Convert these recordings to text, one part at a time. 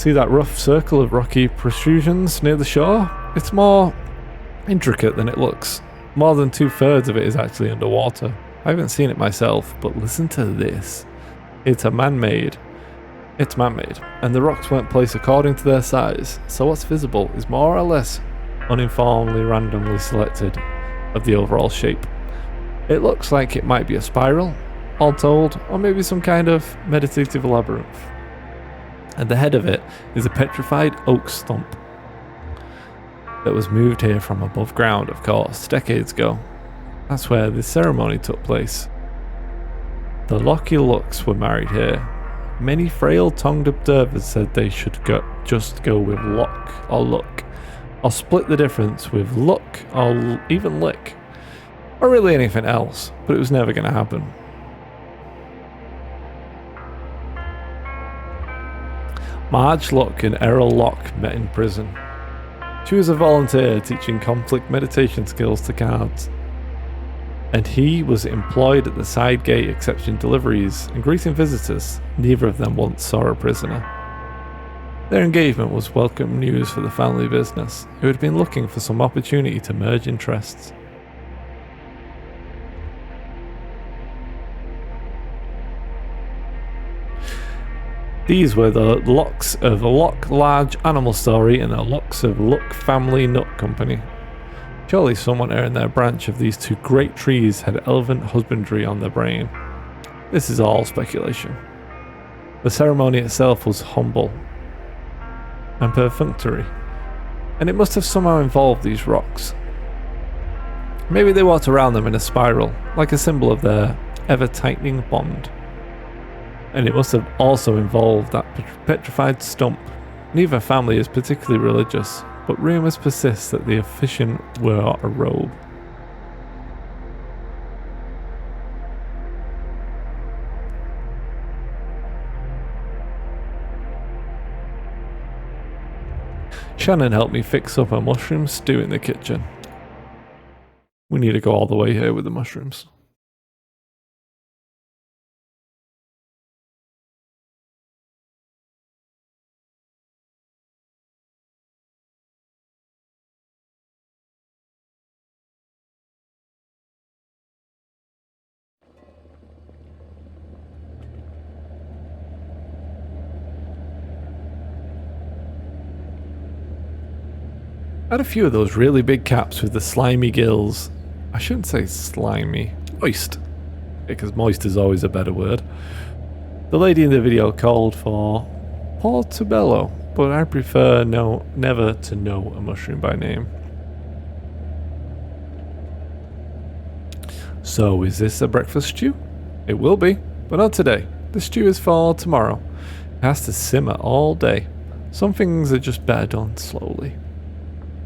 See that rough circle of rocky protrusions near the shore? It's more intricate than it looks. More than 2/3 of it is actually underwater. I haven't seen it myself, but listen to this. It's man-made, and the rocks weren't placed according to their size, so what's visible is more or less uninformedly randomly selected of the overall shape. It looks like it might be a spiral, all told, or maybe some kind of meditative labyrinth. At the head of it is a petrified oak stump that was moved here from above ground, of course, decades ago. That's where this ceremony took place. The Locky Lucks were married here. Many frail-tongued observers said they should just go with lock or luck, or split the difference with luck or even lick, or really anything else, but it was never going to happen. Marge Luck and Errol Locke met in prison. She was a volunteer teaching conflict meditation skills to guards, and he was employed at the side gate accepting deliveries and greeting visitors. Neither of them once saw a prisoner. Their engagement was welcome news for the family business, who had been looking for some opportunity to merge interests. These were the Locks of the Lock Large Animal Story and the Locks of Luck Family Nut Company. Surely someone in their branch of these two great trees had elephant husbandry on their brain. This is all speculation. The ceremony itself was humble and perfunctory, and it must have somehow involved these rocks. Maybe they walked around them in a spiral, like a symbol of their ever-tightening bond. And it must have also involved that petrified stump. Neither family is particularly religious, but rumours persist that the officiant wore a robe. Shannon helped me fix up a mushroom stew in the kitchen. We need to go all the way here with the mushrooms. I had a few of those really big caps with the slimy gills. I shouldn't say slimy, moist, because moist is always a better word. The lady in the video called for portobello, but I prefer never to know a mushroom by name. So is this a breakfast stew? It will be, but not today. The stew is for tomorrow. It has to simmer all day. Some things are just better done slowly.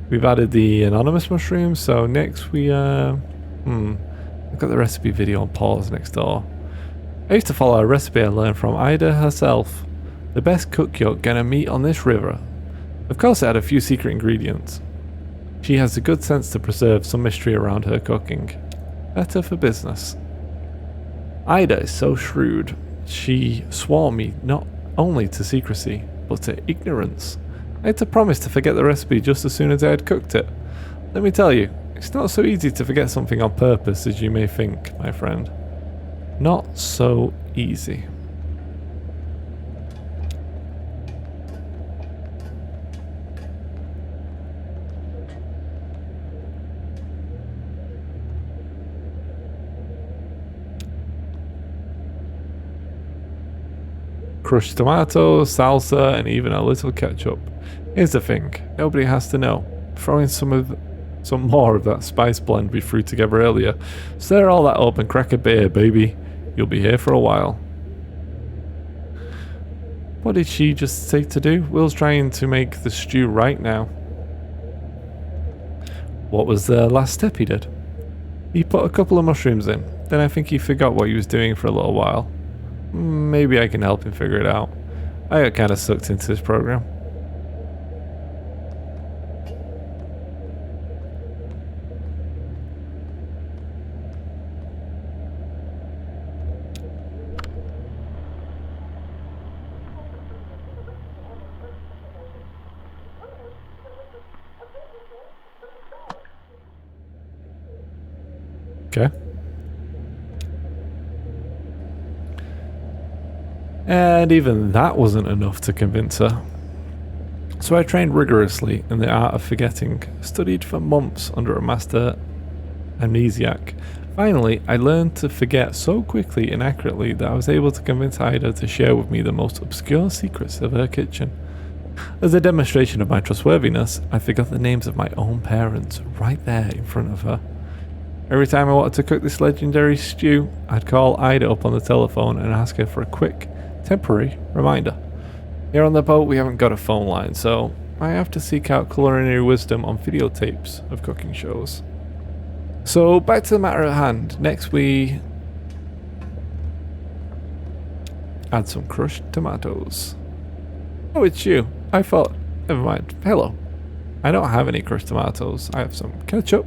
We've added the anonymous mushrooms, so next we, I've got the recipe video on pause next door. I used to follow a recipe I learned from Ida herself. The best cook you're gonna meet on this river. Of course it had a few secret ingredients. She has the good sense to preserve some mystery around her cooking. Better for business. Ida is so shrewd. She swore me not only to secrecy, but to ignorance. I had to promise to forget the recipe just as soon as I had cooked it. Let me tell you, it's not so easy to forget something on purpose as you may think, my friend. Not so easy. Crushed tomatoes, salsa, and even a little ketchup. Here's the thing, nobody has to know. Throw in some more of that spice blend we threw together earlier. Stir all that up and crack a beer, baby. You'll be here for a while. What did she just say to do? Will's trying to make the stew right now. What was the last step he did? He put a couple of mushrooms in. Then I think he forgot what he was doing for a little while. Maybe I can help him figure it out. I got kind of sucked into this program. Okay. And even that wasn't enough to convince her. So I trained rigorously in the art of forgetting, studied for months under a master amnesiac. Finally, I learned to forget so quickly and accurately that I was able to convince Ida to share with me the most obscure secrets of her kitchen. As a demonstration of my trustworthiness, I forgot the names of my own parents right there in front of her. Every time I wanted to cook this legendary stew, I'd call Ida up on the telephone and ask her for a quick, temporary reminder. Here on the boat we haven't got a phone line, so I have to seek out culinary wisdom on videotapes of cooking shows. So back to the matter at hand. Next we add some crushed tomatoes. Oh, it's you. I thought, never mind. Hello. I don't have any crushed tomatoes. I have some ketchup.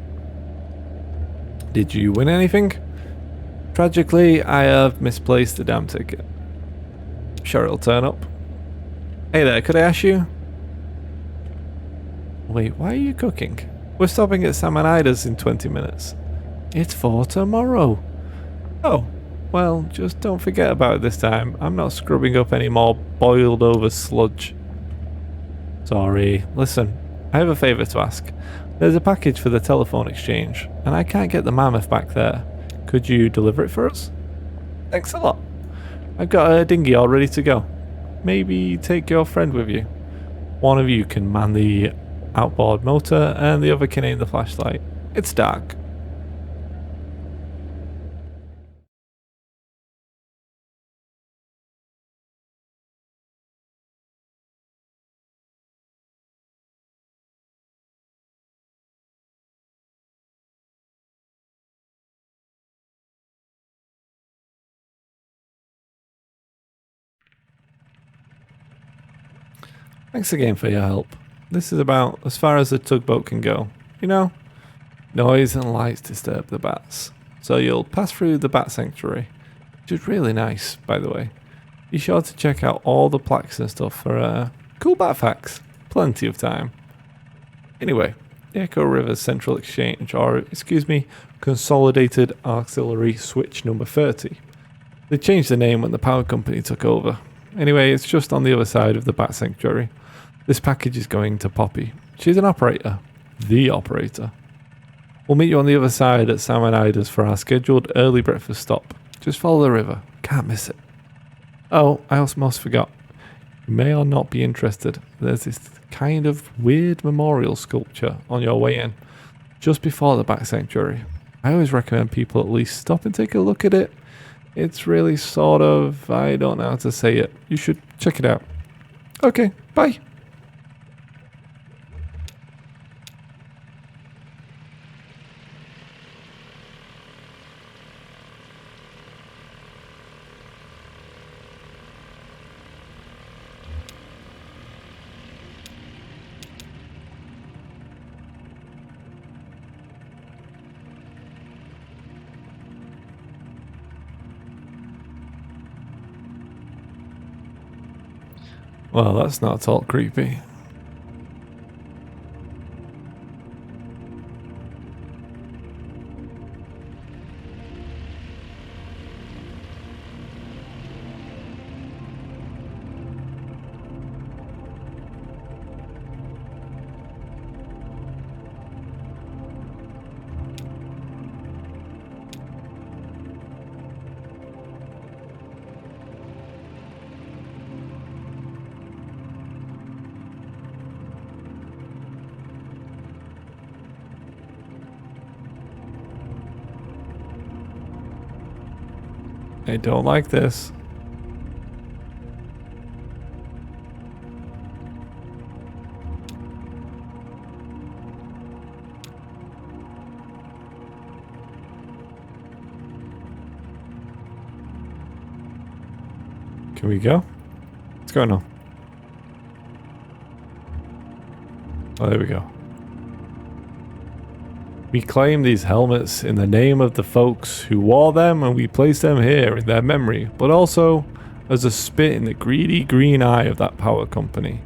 Did you win anything? Tragically, I have misplaced the damn ticket. Sure, it'll turn up. Hey there, could I ask you? Wait, why are you cooking? We're stopping at Sam and Ida's in 20 minutes. It's for tomorrow. Oh, well, just don't forget about it this time. I'm not scrubbing up any more boiled over sludge. Sorry. Listen, I have a favour to ask. There's a package for the telephone exchange, and I can't get the mammoth back there. Could you deliver it for us? Thanks a lot. I've got a dinghy all ready to go. Maybe take your friend with you. One of you can man the outboard motor and the other can aim the flashlight. It's dark. Thanks again for your help. This is about as far as the tugboat can go. You know, noise and lights disturb the bats. So you'll pass through the bat sanctuary, which is really nice, by the way. Be sure to check out all the plaques and stuff for cool bat facts. Plenty of time. Anyway, the Echo River Central Exchange, or excuse me, Consolidated Auxiliary Switch number 30. They changed the name when the power company took over. Anyway, it's just on the other side of the bat sanctuary. This package is going to Poppy. She's an operator. The operator. We'll meet you on the other side at Sam and Ida's for our scheduled early breakfast stop. Just follow the river. Can't miss it. Oh, I almost forgot. You may or not be interested. There's this kind of weird memorial sculpture on your way in, just before the bat sanctuary. I always recommend people at least stop and take a look at it. It's really sort of, I don't know how to say it. You should check it out. Okay, bye. Well, that's not at all creepy. I don't like this. Can we go? What's going on? Oh, there we go. We claim these helmets in the name of the folks who wore them, and we place them here in their memory, but also as a spit in the greedy green eye of that power company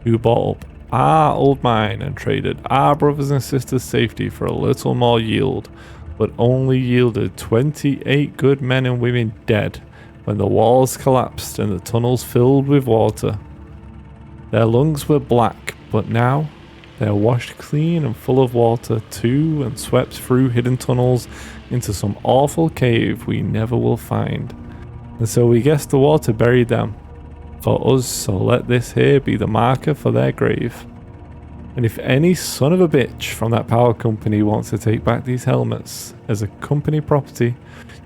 who bought up our old mine and traded our brothers and sisters' safety for a little more yield, but only yielded 28 good men and women dead when the walls collapsed and the tunnels filled with water. Their lungs were black, but now they are washed clean and full of water too, and swept through hidden tunnels into some awful cave we never will find. And so we guess the water buried them for us, so let this here be the marker for their grave. And if any son of a bitch from that power company wants to take back these helmets as a company property,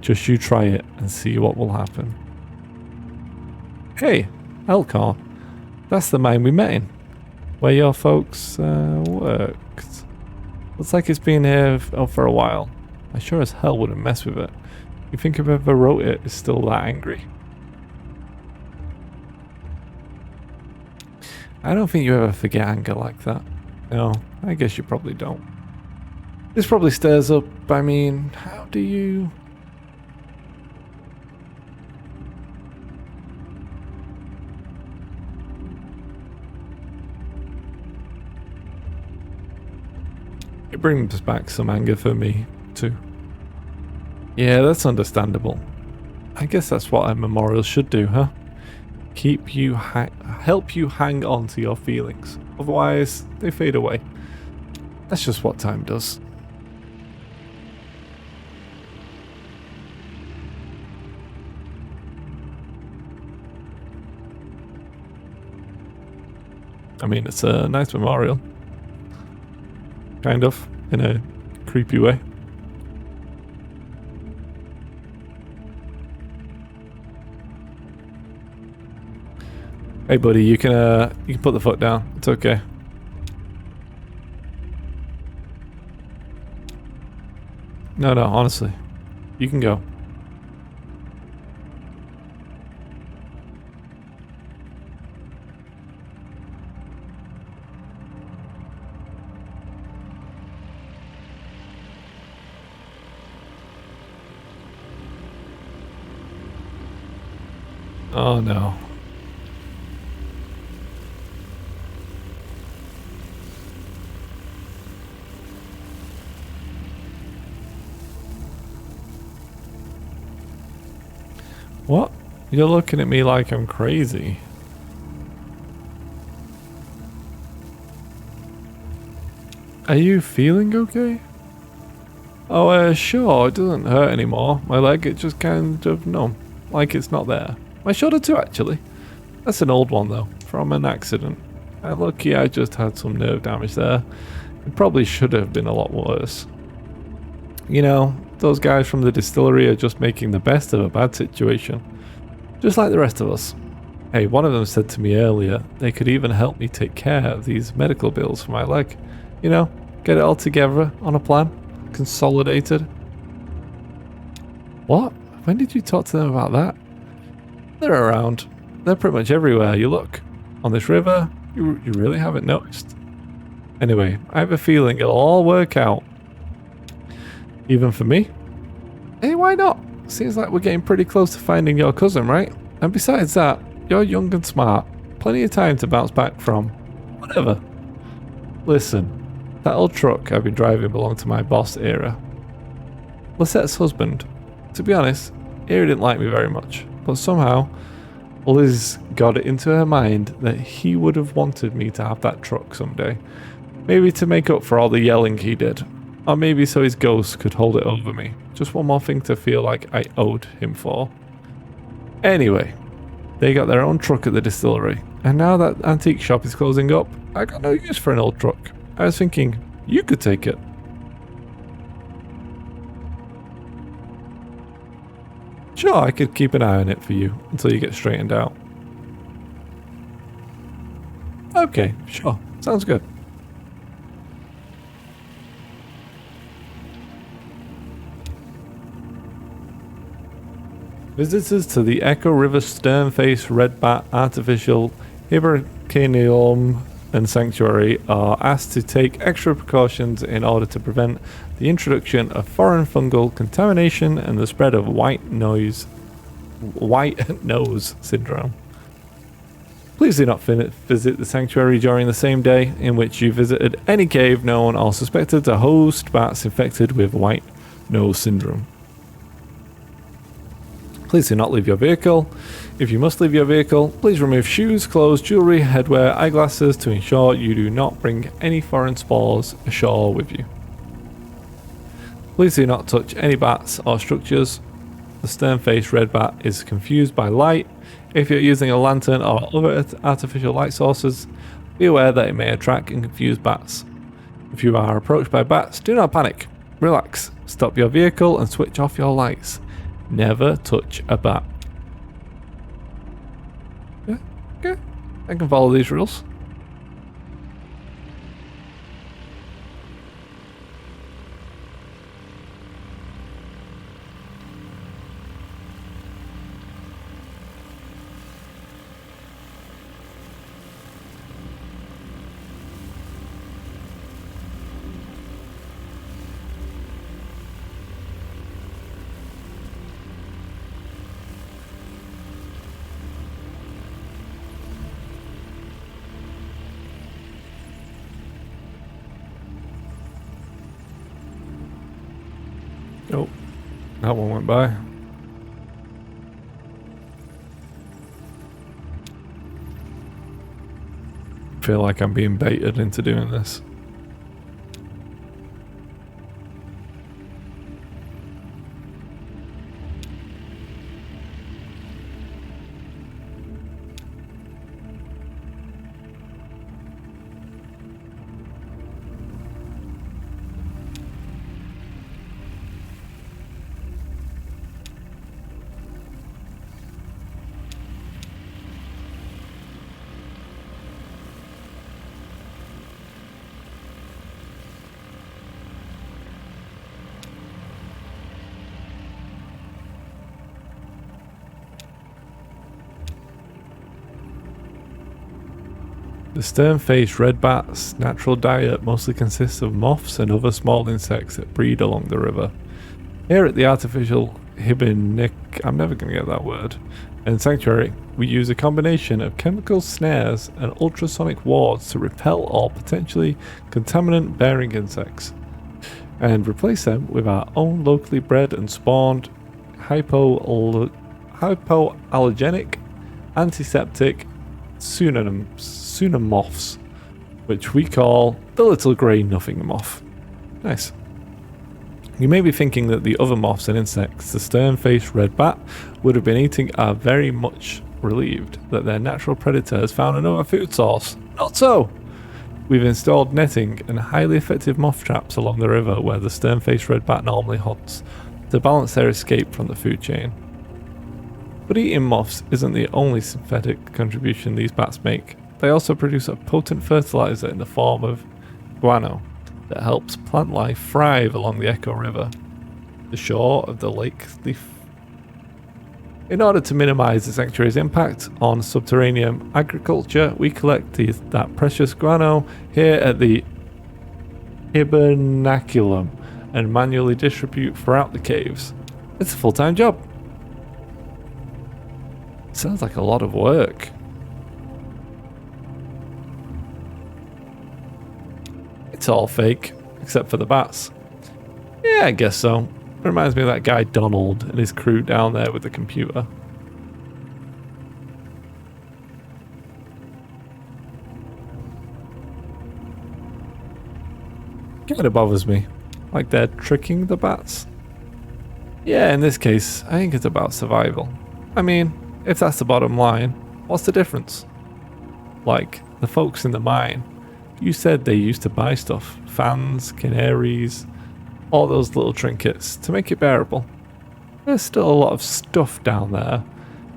just you try it and see what will happen. Hey, Elkhorn. That's the mine we met in, where your folks worked. Looks like it's been here for a while. I sure as hell wouldn't mess with it. You think whoever wrote it is still that angry? I don't think you ever forget anger like that. No, I guess you probably don't. This probably stirs up, I mean, how do you... It brings back some anger for me, too. Yeah, that's understandable. I guess that's what a memorial should do, huh? Keep you help you hang on to your feelings. Otherwise, they fade away. That's just what time does. I mean, it's a nice memorial. Kind of, in a creepy way. Hey buddy, you can put the foot down. It's okay. No, honestly. You can go. Oh no. What? You're looking at me like I'm crazy. Are you feeling okay? Oh, sure, it doesn't hurt anymore. My leg, it just kind of numb. Like it's not there. My shoulder too, actually. That's an old one, though, from an accident. I'm lucky I just had some nerve damage there. It probably should have been a lot worse. You know, those guys from the distillery are just making the best of a bad situation. Just like the rest of us. Hey, one of them said to me earlier they could even help me take care of these medical bills for my leg. You know, get it all together on a plan. Consolidated. What? When did you talk to them about that? They're around. They're pretty much everywhere you look. On this river, you really haven't noticed. Anyway, I have a feeling it'll all work out. Even for me? Hey, why not? Seems like we're getting pretty close to finding your cousin, right? And besides that, you're young and smart. Plenty of time to bounce back from. Whatever. Listen, that old truck I've been driving belonged to my boss, Ira. Lisette's husband. To be honest, Ira didn't like me very much, but somehow Liz got it into her mind that he would have wanted me to have that truck someday. Maybe to make up for all the yelling he did. Or maybe so his ghost could hold it over me. Just one more thing to feel like I owed him for. Anyway, they got their own truck at the distillery. And now that antique shop is closing up, I got no use for an old truck. I was thinking, you could take it. Sure, I could keep an eye on it for you until you get straightened out. Okay, sure. Sounds good. Visitors to the Echo River Sternface Redbat Artificial Hibbercanium and Sanctuary are asked to take extra precautions in order to prevent the introduction of foreign fungal contamination and the spread of white nose syndrome. Please do not visit the sanctuary during the same day in which you visited any cave known or suspected to host bats infected with white no syndrome. Please do not leave your vehicle. If you must leave your vehicle, please remove shoes, clothes, jewellery, headwear, eyeglasses to ensure you do not bring any foreign spores ashore with you. Please do not touch any bats or structures. The stern-faced red bat is confused by light. If you're using a lantern or other artificial light sources, be aware that it may attract and confuse bats. If you are approached by bats, do not panic. Relax, stop your vehicle and switch off your lights. Never touch a bat. Yeah, okay. I can follow these rules. Oh, that one went by. I feel like I'm being baited into doing this. The stern-faced red bat's natural diet mostly consists of moths and other small insects that breed along the river. Here at the artificial Hibbernic, I'm never going to get that word, and sanctuary, we use a combination of chemical snares and ultrasonic wards to repel all potentially contaminant-bearing insects, and replace them with our own locally bred and spawned hypoallergenic, antiseptic Sunamoths, which we call the little grey nothing moth. Nice. You may be thinking that the other moths and insects, the stern-faced red bat, would have been eating are very much relieved that their natural predator has found another food source. Not so! We've installed netting and highly effective moth traps along the river where the stern-faced red bat normally hunts, to balance their escape from the food chain. But eating moths isn't the only synthetic contribution these bats make. They also produce a potent fertilizer in the form of guano that helps plant life thrive along the Echo River, the shore of the lake leaf. In order to minimize the sanctuary's impact on subterranean agriculture, we collect that precious guano here at the hibernaculum and manually distribute throughout the caves. It's a full-time job. Sounds like a lot of work. It's all fake, except for the bats. Yeah, I guess so. Reminds me of that guy Donald and his crew down there with the computer. Kinda bothers me. Like they're tricking the bats. Yeah, in this case, I think it's about survival. I mean, if that's the bottom line, what's the difference? Like, the folks in the mine, you said they used to buy stuff, fans, canaries, all those little trinkets to make it bearable. There's still a lot of stuff down there.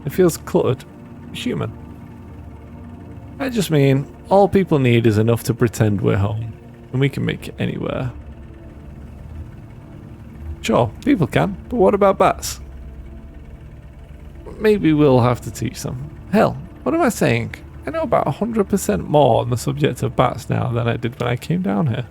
It feels cluttered. It's human. I just mean, all people need is enough to pretend we're home, and we can make it anywhere. Sure, people can, but what about bats? Maybe we'll have to teach them. Hell, what am I saying? I know about 100% more on the subject of bats now than I did when I came down here.